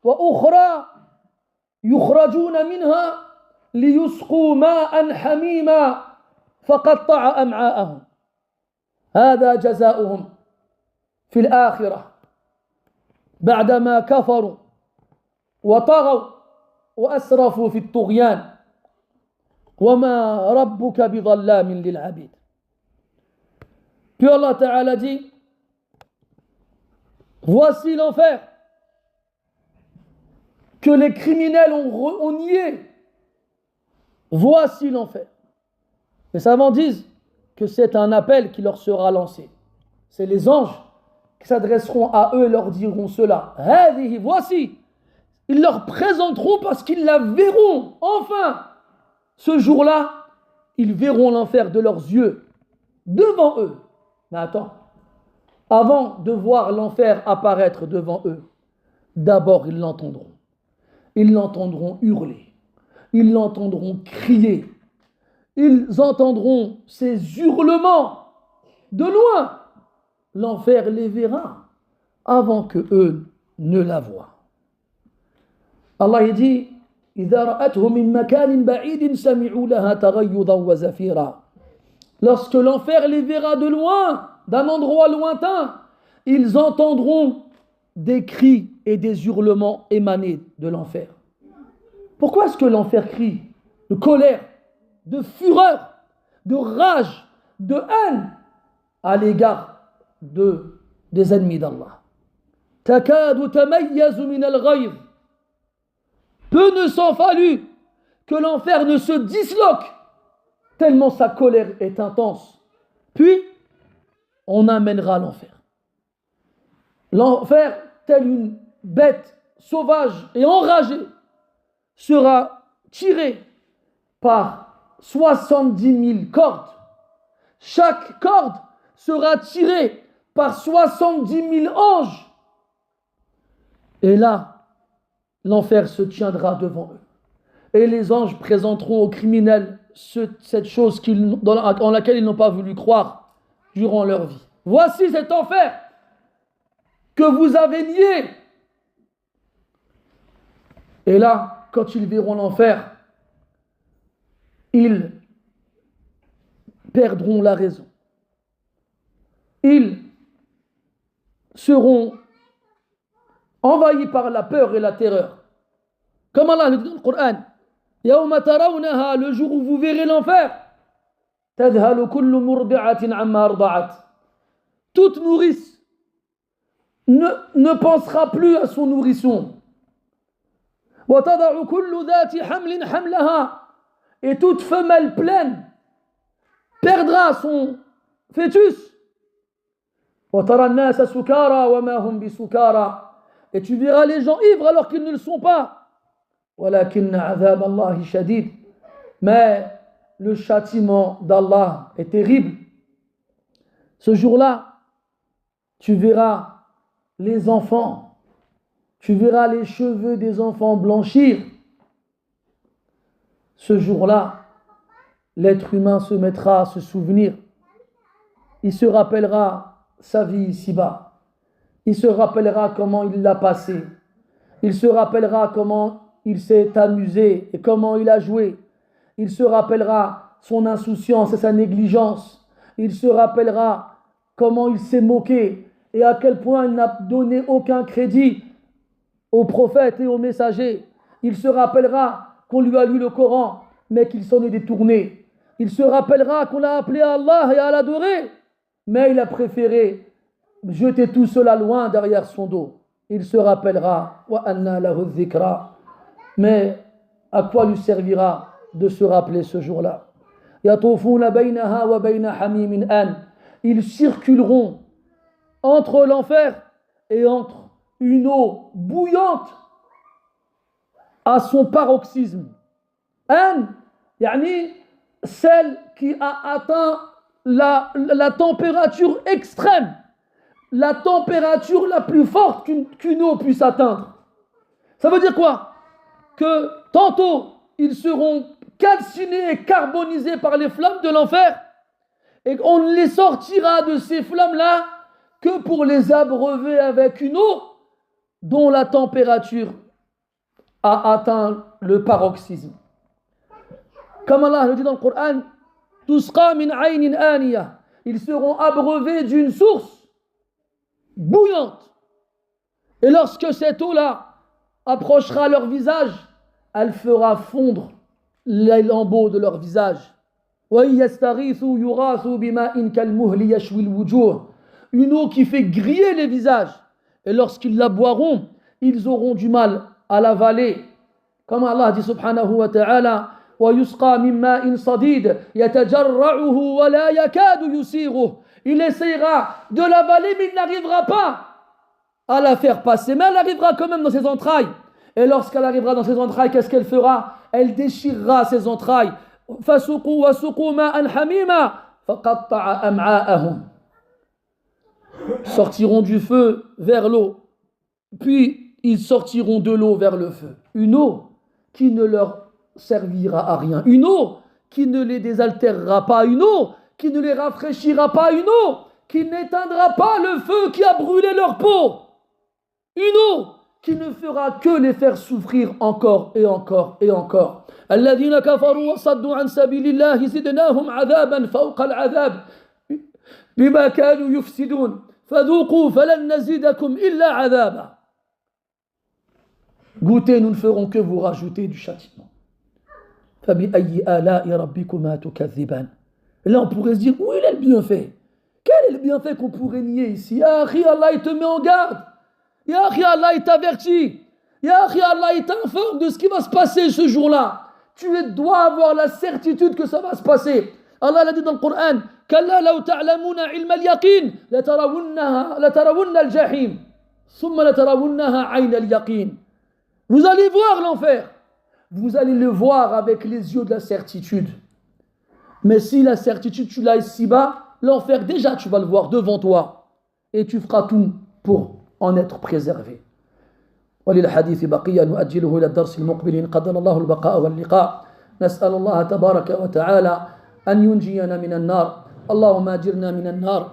Speaker 1: وأخرى يخرجون منها ليسقوا ماء حميما فقطع أمعاءهم هذا جزاؤهم في الآخرة بعدما كفروا وطغوا وأسرفوا في الطغيان وما ربك بظلام للعبيد. Puis Allah Ta'ala dit voici l'enfer que les criminels ont nié. Voici l'enfer. Les savants disent que c'est un appel qui leur sera lancé. C'est les anges qui s'adresseront à eux et leur diront cela. Hadihi, voici. Ils leur présenteront parce qu'ils la verront. Enfin, ce jour-là, ils verront l'enfer de leurs yeux, devant eux. Mais attends, avant de voir l'enfer apparaître devant eux, d'abord ils l'entendront. Ils l'entendront hurler. Ils l'entendront crier. Ils entendront ces hurlements de loin. L'enfer les verra avant que eux ne la voient. Allah dit إذا رأته من مكان بعيد سمعوا لها تغيظا وزفيرا. Lorsque l'enfer les verra de loin, d'un endroit lointain, ils entendront des cris et des hurlements émanés de l'enfer. Pourquoi est-ce que l'enfer crie de colère, de fureur, de rage, de haine à l'égard des ennemis d'Allah? تكاد تميز من الغيظ. Peu ne s'en fallut que l'enfer ne se disloque tellement sa colère est intense. Puis, on amènera l'enfer. L'enfer, tel une bête sauvage et enragée, sera tiré par 70 000 cordes. Chaque corde sera tirée par 70 000 anges. Et là, l'enfer se tiendra devant eux. Et les anges présenteront aux criminels cette chose en laquelle ils n'ont pas voulu croire durant leur vie. Voici cet enfer que vous avez nié. Et là, quand ils verront l'enfer, ils perdront la raison. Ils seront envahis par la peur et la terreur. Comme Allah le dit dans le Coran, يوم ترونها, le jour où vous verrez l'enfer, تذهل كل مرضعة عما أرضعت. Toute nourrice ne pensera plus à son nourrisson. وتضع كل ذات حمل حملها. Et toute femelle pleine perdra son fœtus. وترى الناس سكارى وما هم بسكارى. Et tu verras les gens ivres alors qu'ils ne le sont pas. ولكن عذاب الله شديد. Mais le châtiment d'Allah est terrible. Ce jour-là, tu verras les enfants, tu verras les cheveux des enfants blanchir. Ce jour-là, l'être humain se mettra à se souvenir. Il se rappellera sa vie ici-bas. Il se rappellera comment il l'a passé. Il se rappellera comment il s'est amusé et comment il a joué. Il se rappellera son insouciance et sa négligence. Il se rappellera comment il s'est moqué et à quel point il n'a donné aucun crédit aux prophètes et aux messagers. Il se rappellera qu'on lui a lu le Coran, mais qu'il s'en est détourné. Il se rappellera qu'on l'a appelé à Allah et à l'adorer, mais il a préféré jeter tout cela loin derrière son dos. Il se rappellera wa anna lahu dhikra. Mais à quoi lui servira de se rappeler ce jour-là? يطوفون بينها وبين حميم آن. Ils circuleront entre l'enfer et entre une eau bouillante à son paroxysme. An, yani celle qui a atteint la température extrême, la température la plus forte qu'une eau puisse atteindre. Ça veut dire quoi? Que tantôt ils seront calcinés et carbonisés par les flammes de l'enfer, et qu'on ne les sortira de ces flammes-là que pour les abreuver avec une eau dont la température a atteint le paroxysme. Comme Allah le dit dans le Coran, Tusqa min aynin aniya, ils seront abreuvés d'une source bouillante. Et lorsque cette eau-là approchera leur visage, elle fera fondre les lambeaux de leur visage. Une eau qui fait griller les visages. Et lorsqu'ils la boiront, ils auront du mal à l'avaler. Comme Allah dit subhanahu wa ta'ala, وَيُسْقَى مِن مَّاءٍ صَدِيدٍ يَتَجَرَّعُهُ وَلَا يَكَادُ يُسِيغُهُ. Il essayera de l'avaler, mais il n'arrivera pas à la faire passer. Mais elle arrivera quand même dans ses entrailles. Et lorsqu'elle arrivera dans ses entrailles, qu'est-ce qu'elle fera? Elle déchirera ses entrailles. فَسُقُوا وَسُقُوا مَاءً حَمِيمًا فَقَطَّعَ أَمْعَاءَهُمْ. Sortiront du feu vers l'eau, puis ils sortiront de l'eau vers le feu. Une eau qui ne leur servira à rien. Une eau qui ne les désaltérera pas. Une eau qui ne les rafraîchira pas. Une eau qui n'éteindra pas le feu qui a brûlé leur peau. Une eau qui ne fera que les faire souffrir encore et encore et encore. الذين كفروا وصدوا عن سبيل الله زدناهم عذابا فوق العذاب بما كانوا يفسدون فذوقوا فلن نزيدكم إلا عذابا. Goûtez, nous ne ferons que vous rajouter du châtiment. فبأي آلاء ربكما تكذبان. Là on pourrait se dire, où est le bienfait? Quel est le bienfait qu'on pourrait nier ici? Ya akhi, Allah il te met en garde. Ya akhi, Allah il t'avertit. Ya akhi, Allah il t'informe de ce qui va se passer ce jour-là. Tu dois avoir la certitude que ça va se passer. Allah l'a dit dans le Coran, كلا لو تعلمون علم اليقين لترون الجحيم ثم لترونها عين اليقين. Vous allez voir l'enfer. Vous allez le voir avec les yeux de la certitude. Mais si la certitude tu l'as ici-bas, l'enfer déjà tu vas le voir devant toi. Et tu feras tout pour en être préservé. وللحديث بقية نؤجله إلى الدرس المقبل إن قدر الله البقاء واللقاء. نسأل الله تبارك وتعالى أن ينجينا من النار. اللهم أجرنا من النار.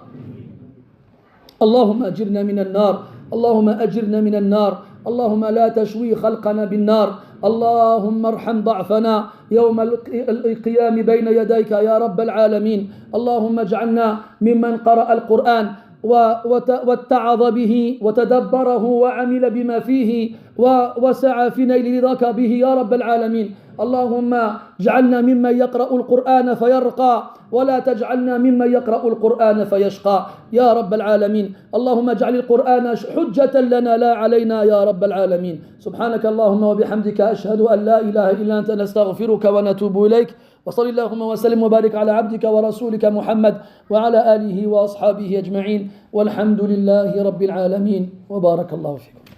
Speaker 1: اللهم أجرنا من النار. اللهم أجرنا من النار. اللهم لا تشوي خلقنا بالنار. اللهم ارحم ضعفنا يوم القيام بين يديك يا رب العالمين. اللهم اجعلنا ممن قرأ القرآن واتعظ به وتدبره وعمل بما فيه وسعى في نيل رضاك به يا رب العالمين. اللهم اجعلنا ممن يقرأ القرآن فيرقى ولا تجعلنا ممن يقرأ القرآن فيشقى يا رب العالمين. اللهم اجعل القرآن حجة لنا لا علينا يا رب العالمين. سبحانك اللهم وبحمدك أشهد أن لا إله إلا أنت نستغفرك ونتوب إليك. وصل اللهم وسلم وبارك على عبدك ورسولك محمد وعلى آله وأصحابه أجمعين والحمد لله رب العالمين وبارك الله فيكم.